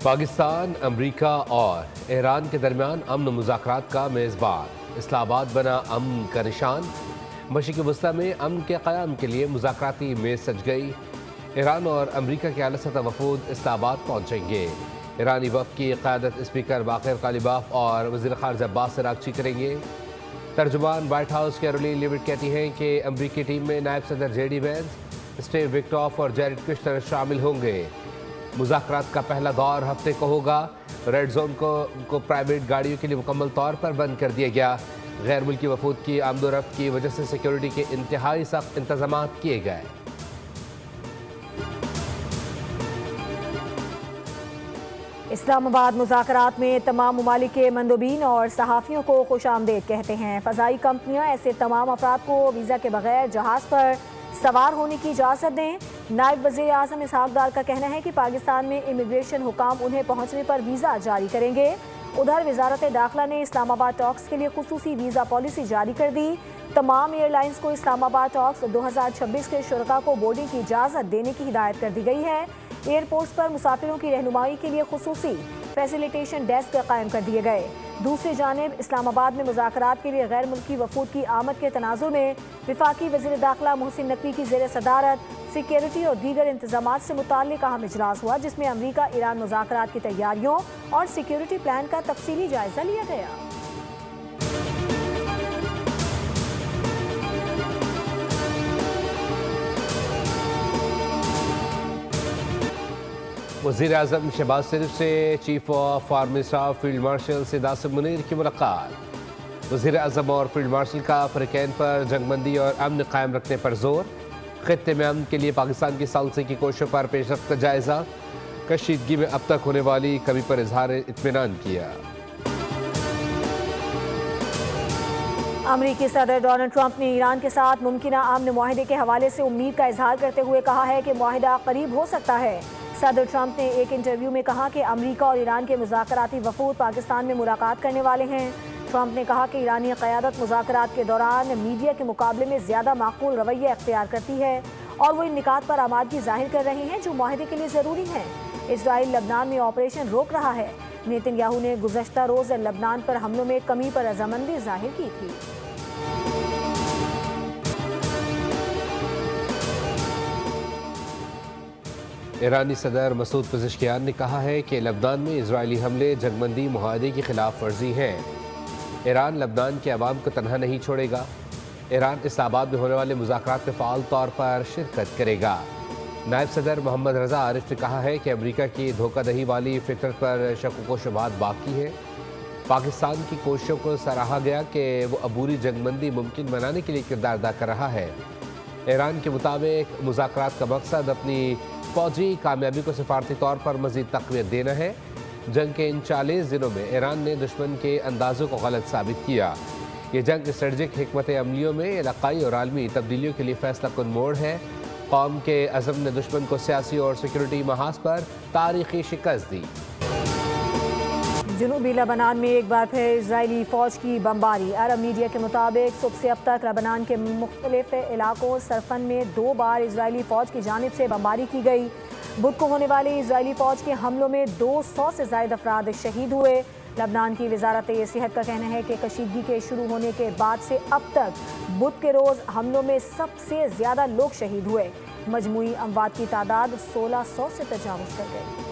پاکستان، امریکہ اور ایران کے درمیان امن و مذاکرات کا میزبان، اسلام آباد بنا امن کا نشان۔ مشرق وسطی میں امن کے قیام کے لیے مذاکراتی میز سج گئی۔ ایران اور امریکہ کے اعلیٰ سطح وفود اسلام آباد پہنچیں گے۔ ایرانی وفد کی قیادت اسپیکر باقر قالیباف اور وزیر خارجہ عباس عراقچی کریں گے۔ ترجمان وائٹ ہاؤس کیرولین لیوٹ کہتی ہیں کہ امریکی ٹیم میں نائب صدر جے ڈی وینس، اسٹیو وکٹاف اور جیریڈ کشنر شامل ہوں گے۔ مذاکرات کا پہلا دور ہفتے کو ہوگا۔ ریڈ زون کو پرائیویٹ گاڑیوں کے لیے مکمل طور پر بند کر دیا گیا۔ غیر ملکی وفود کی آمد و رفت کی وجہ سے سیکیورٹی کے انتہائی سخت انتظامات کیے گئے۔ اسلام آباد مذاکرات میں تمام ممالک کے مندوبین اور صحافیوں کو خوش آمدید کہتے ہیں۔ فضائی کمپنیاں ایسے تمام افراد کو ویزا کے بغیر جہاز پر سوار ہونے کی اجازت دیں۔ نائب وزیر اعظم اسحاق ڈار کا کہنا ہے کہ پاکستان میں امیگریشن حکام انہیں پہنچنے پر ویزا جاری کریں گے۔ ادھر وزارت داخلہ نے اسلام آباد ٹاکس کے لیے خصوصی ویزا پالیسی جاری کر دی۔ تمام ایئر لائنز کو اسلام آباد ٹاکس 2026 کے شرکاء کو بورڈنگ کی اجازت دینے کی ہدایت کر دی گئی ہے۔ ایئرپورٹس پر مسافروں کی رہنمائی کے لیے خصوصی فیسیلیٹیشن ڈیسک قائم کر دیے گئے۔ دوسری جانب اسلام آباد میں مذاکرات کے لیے غیر ملکی وفود کی آمد کے تناظر میں وفاقی وزیر داخلہ محسن نقوی کی زیر صدارت سیکیورٹی اور دیگر انتظامات سے متعلق اہم اجلاس ہوا، جس میں امریکہ ایران مذاکرات کی تیاریوں اور سیکیورٹی پلان کا تفصیلی جائزہ لیا گیا۔ وزیر اعظم شہباز شریف سے chief of army staff field marshal Syed Asif Munir کی ملاقات۔ وزیر اعظم اور فیلڈ مارشل کا فریقین پر جنگ بندی اور امن قائم رکھنے پر زور۔ خطے میں امن کے لیے پاکستان کی ثالثی کی کوششوں پر پیش رفت کا جائزہ۔ کشیدگی میں اب تک ہونے والی کمی پر اظہار اطمینان کیا۔ امریکی صدر ڈونلڈ ٹرمپ نے ایران کے ساتھ ممکنہ امن معاہدے کے حوالے سے امید کا اظہار کرتے ہوئے کہا ہے کہ معاہدہ قریب ہو سکتا ہے۔ صدر ٹرمپ نے ایک انٹرویو میں کہا کہ امریکہ اور ایران کے مذاکراتی وفود پاکستان میں ملاقات کرنے والے ہیں۔ ٹرمپ نے کہا کہ ایرانی قیادت مذاکرات کے دوران میڈیا کے مقابلے میں زیادہ معقول رویہ اختیار کرتی ہے اور وہ ان نکات پر آمادگی ظاہر کر رہے ہیں جو معاہدے کے لیے ضروری ہیں۔ اسرائیل لبنان میں آپریشن روک رہا ہے۔ نیتن یاہو نے گزشتہ روز لبنان پر حملوں میں کمی پر رضامندی ظاہر کی تھی۔ ایرانی صدر مسعود پزشکیان نے کہا ہے کہ لبنان میں اسرائیلی حملے جنگ بندی معاہدے کی خلاف ورزی ہیں۔ ایران لبنان کے عوام کو تنہا نہیں چھوڑے گا۔ ایران اسلام آباد میں ہونے والے مذاکرات میں فعال طور پر شرکت کرے گا۔ نائب صدر محمد رضا عارف نے کہا ہے کہ امریکہ کی دھوکہ دہی والی فطرت پر شکوک و شبہات باقی ہے۔ پاکستان کی کوششوں کو سراہا گیا کہ وہ عبوری جنگ بندی ممکن بنانے کے لیے کردار ادا کر رہا ہے۔ ایران کے مطابق مذاکرات کا مقصد اپنی فوجی کامیابی کو سفارتی طور پر مزید تقویت دینا ہے۔ جنگ کے ان 40 دنوں میں ایران نے دشمن کے اندازوں کو غلط ثابت کیا۔ یہ جنگ اسٹریٹجک حکمت عملیوں میں علاقائی اور عالمی تبدیلیوں کے لیے فیصلہ کن موڑ ہے۔ قوم کے عزم نے دشمن کو سیاسی اور سیکورٹی محاذ پر تاریخی شکست دی۔ جنوبی لبنان میں ایک بار پھر اسرائیلی فوج کی بمباری۔ عرب میڈیا کے مطابق صبح سے اب تک لبنان کے مختلف علاقوں سرفن میں 2 بار اسرائیلی فوج کی جانب سے بمباری کی گئی۔ بدھ کو ہونے والے اسرائیلی فوج کے حملوں میں 200 سے زائد افراد شہید ہوئے۔ لبنان کی وزارت صحت کا کہنا ہے کہ کشیدگی کے شروع ہونے کے بعد سے اب تک بدھ کے روز حملوں میں سب سے زیادہ لوگ شہید ہوئے۔ مجموعی اموات کی تعداد 1600 سے تجاوز کر گئی۔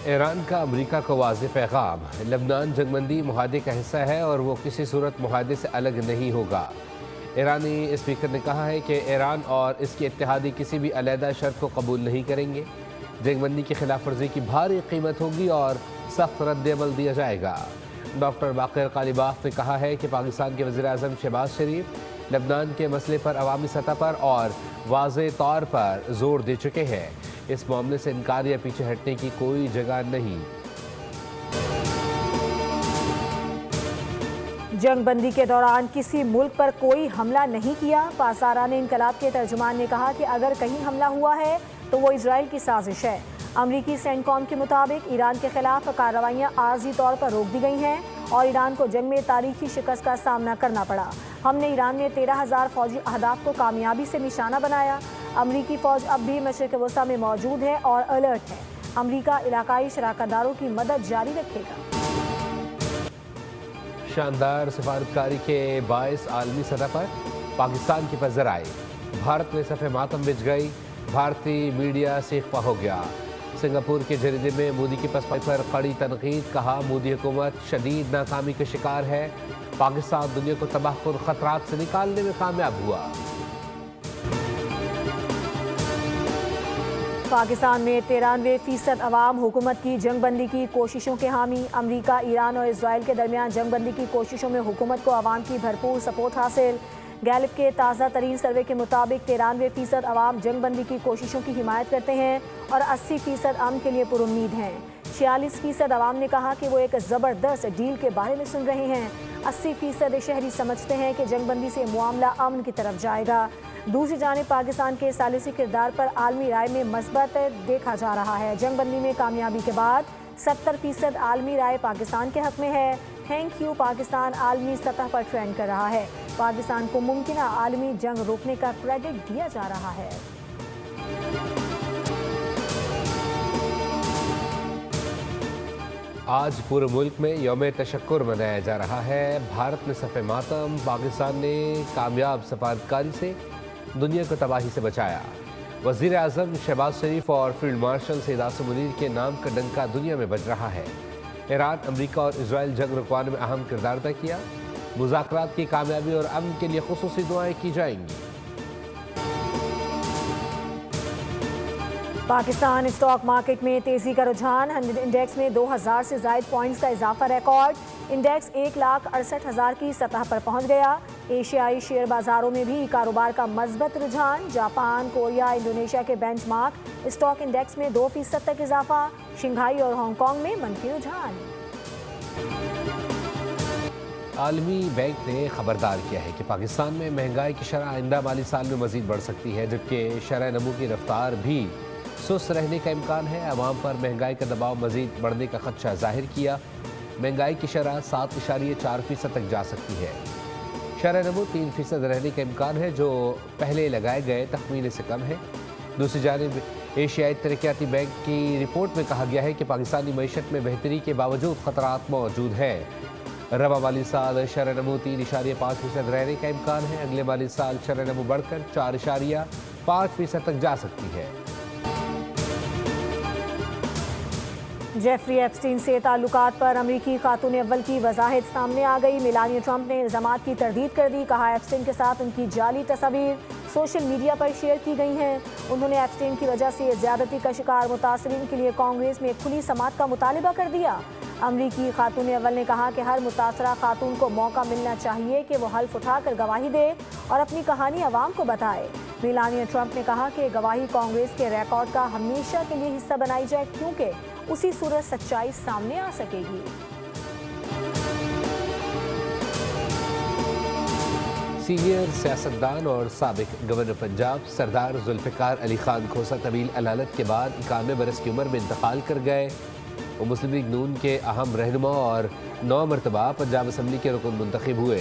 ایران کا امریکہ کو واضح پیغام، لبنان جنگ بندی معاہدے کا حصہ ہے اور وہ کسی صورت معاہدے سے الگ نہیں ہوگا۔ ایرانی اسپیکر نے کہا ہے کہ ایران اور اس کے اتحادی کسی بھی علیحدہ شرط کو قبول نہیں کریں گے۔ جنگ بندی کی خلاف ورزی کی بھاری قیمت ہوگی اور سخت رد عمل دیا جائے گا۔ ڈاکٹر باقر قالیباف نے کہا ہے کہ پاکستان کے وزیر اعظم شہباز شریف لبنان کے مسئلے پر عوامی سطح پر اور واضح طور پر زور دے چکے ہیں۔ اس معاملے سے انکار یا پیچھے ہٹنے کی کوئی جگہ نہیں۔ جنگ بندی کے دوران کسی ملک پر کوئی حملہ نہیں کیا۔ پاسداران انقلاب کے ترجمان نے کہا کہ اگر کہیں حملہ ہوا ہے تو وہ اسرائیل کی سازش ہے۔ امریکی سینٹکام کے مطابق ایران کے خلاف کارروائیاں عارضی طور پر روک دی گئی ہیں اور ایران کو جنگ میں تاریخی شکست کا سامنا کرنا پڑا۔ ہم نے ایران میں 13,000 فوجی اہداف کو کامیابی سے نشانہ بنایا۔ امریکی فوج اب بھی مشرق وسطی میں موجود ہے اور الرٹ ہے۔ امریکہ علاقائی شراکت داروں کی مدد جاری رکھے گا۔ شاندار سفارتکاری کے باعث عالمی سطح پر پاکستان کی پذر آئی، بھارت میں صف ماتم بچھ گئی، بھارتی میڈیا سیخپا ہو گیا۔ سنگاپور کے جریدے میں مودی کی پسپائی پر کڑی تنقید، کہا مودی حکومت شدید ناکامی کا شکار ہے، پاکستان دنیا کو تباہ کن خطرات سے نکالنے میں کامیاب ہوا۔ پاکستان میں 93% عوام حکومت کی جنگ بندی کی کوششوں کے حامی، امریکہ، ایران اور اسرائیل کے درمیان جنگ بندی کی کوششوں میں حکومت کو عوام کی بھرپور سپورٹ حاصل۔ گیلپ کے تازہ ترین سروے کے مطابق 93% عوام جنگ بندی کی کوششوں کی حمایت کرتے ہیں اور 80% امن کے لیے پرامید ہیں۔ 46% عوام نے کہا کہ وہ ایک زبردست ڈیل کے بارے میں سن رہے ہیں۔ 80% شہری سمجھتے ہیں کہ جنگ بندی سے معاملہ امن کی طرف جائے گا۔ دوسری جانب پاکستان کے ثالثی کردار پر عالمی رائے میں مثبت دیکھا جا رہا ہے۔ جنگ بندی میں کامیابی کے بعد 70% عالمی رائے پاکستان کے حق میں ہے۔ تھینک یو پاکستان عالمی سطح پر ٹرینڈ کر رہا ہے۔ پاکستان کو ممکنہ عالمی جنگ روکنے کا کریڈٹ دیا جا رہا ہے۔ آج پورے ملک میں یوم تشکر منایا جا رہا ہے۔ بھارت میں صف ماتم، پاکستان نے کامیاب سفارتکاری سے دنیا کو تباہی سے بچایا۔ وزیر اعظم شہباز شریف اور فیلڈ مارشل سید عاصم منیر کے نام کا ڈنکا دنیا میں بج رہا ہے۔ ایران، امریکہ اور اسرائیل جنگ رکوانے میں اہم کردار ادا کیا۔ مذاکرات کی کامیابی اور امن کے لیے خصوصی دعائیں کی جائیں گی۔ پاکستان اسٹاک مارکیٹ میں تیزی کا رجحان، 100 انڈیکس میں 2000 سے زائد پوائنٹس کا اضافہ ریکارڈ، انڈیکس 1,68,000 کی سطح پر پہنچ گیا۔ ایشیائی شیئر بازاروں میں بھی کاروبار کا مثبت رجحان، جاپان، کوریا، انڈونیشیا کے بینچ مارک اسٹاک انڈیکس میں 2% تک اضافہ، شنگھائی اور ہانگ کانگ میں منفی رجحان۔ عالمی بینک نے خبردار کیا ہے کہ پاکستان میں مہنگائی کی شرح آئندہ مالی سال میں مزید بڑھ سکتی ہے، جبکہ شرح نمو کی رفتار بھی سست رہنے کا امکان ہے۔ عوام پر مہنگائی کا دباؤ مزید بڑھنے کا خدشہ ظاہر کیا۔ مہنگائی کی شرح 7.4% تک جا سکتی ہے۔ شرح نمو 3% رہنے کا امکان ہے، جو پہلے لگائے گئے تخمینے سے کم ہے۔ دوسری جانب ایشیائی ترقیاتی بینک کی رپورٹ میں کہا گیا ہے کہ پاکستانی معیشت میں بہتری کے باوجود خطرات موجود ہیں۔ رواں مالی سال شرح نمو 3.5% رہنے کا امکان ہے۔ اگلے مالی سال شرح نمو بڑھ کر 4.5% تک جا سکتی ہے۔ جیفری ایپسٹین سے تعلقات پر امریکی خاتون اول کی وضاحت سامنے آ گئی۔ میلانیا ٹرمپ نے الزامات کی تردید کر دی، کہا ایپسٹین کے ساتھ ان کی جعلی تصاویر سوشل میڈیا پر شیئر کی گئی ہیں۔ انہوں نے ایپسٹین کی وجہ سے زیادتی کا شکار متاثرین کے لیے کانگریس میں کھلی سماعت کا مطالبہ کر دیا۔ امریکی خاتون اول نے کہا کہ ہر متاثرہ خاتون کو موقع ملنا چاہیے کہ وہ حلف اٹھا کر گواہی دے اور اپنی کہانی عوام کو بتائے۔ میلانیا ٹرمپ نے کہا کہ گواہی کانگریس کے ریکارڈ کا ہمیشہ کے لیے حصہ بنائی جائے، کیونکہ اسی صورت سچائی سامنے آ سکے گی۔ سینئر سیاستدان اور سابق گورنر پنجاب سردار ذوالفقار علی خان کھوسہ طویل علالت کے بعد 91 برس کی عمر میں انتقال کر گئے۔ وہ مسلم لیگ نون کے اہم رہنما اور 9 مرتبہ پنجاب اسمبلی کے رکن منتخب ہوئے۔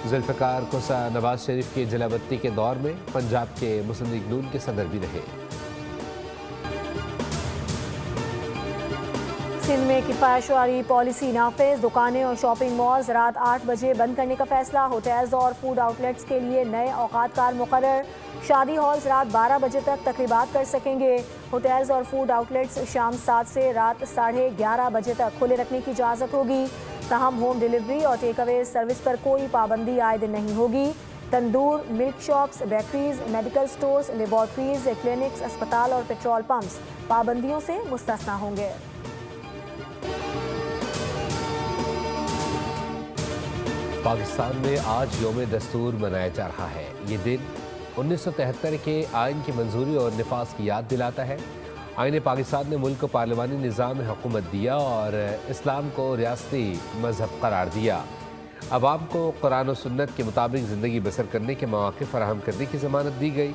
ذوالفقار کھوسہ نواز شریف کی جلاوطنی کے دور میں پنجاب کے مسلم لیگ نون کے صدر بھی رہے۔ سندھ میں کفایت پالیسی نافذ، دکانیں اور شاپنگ مالز رات 8 بجے بند کرنے کا فیصلہ، ہوٹلز اور فوڈ آؤٹ لیٹس کے لیے نئے اوقات کار مقرر، شادی ہالز رات 12 بجے تک تقریبات کر سکیں گے، ہوٹلز اور فوڈ آؤٹ لیٹس شام 7 سے رات 11:30 بجے تک کھلے رکھنے کی اجازت ہوگی، تاہم ہوم ڈیلیوری اور ٹیک اوے سروس پر کوئی پابندی عائد نہیں ہوگی۔ تندور، milk shops, bakeries, medical stores, laboratories, clinics, اسپتال اور پیٹرول پمپس پابندیوں سے مستثنی ہوں گے۔ پاکستان میں آج یوم دستور منایا جا رہا ہے۔ یہ دن 1973 کے آئین کی منظوری اور نفاذ کی یاد دلاتا ہے۔ آئین پاکستان نے ملک کو پارلیمانی نظام میں حکومت دیا اور اسلام کو ریاستی مذہب قرار دیا۔ عوام کو قرآن و سنت کے مطابق زندگی بسر کرنے کے مواقع فراہم کرنے کی ضمانت دی گئی۔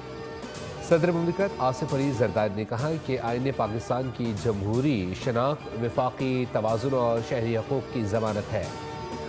صدر مملکت آصف علی زرداری نے کہا کہ آئین پاکستان کی جمہوری شناخت وفاقی توازن اور شہری حقوق کی ضمانت ہے۔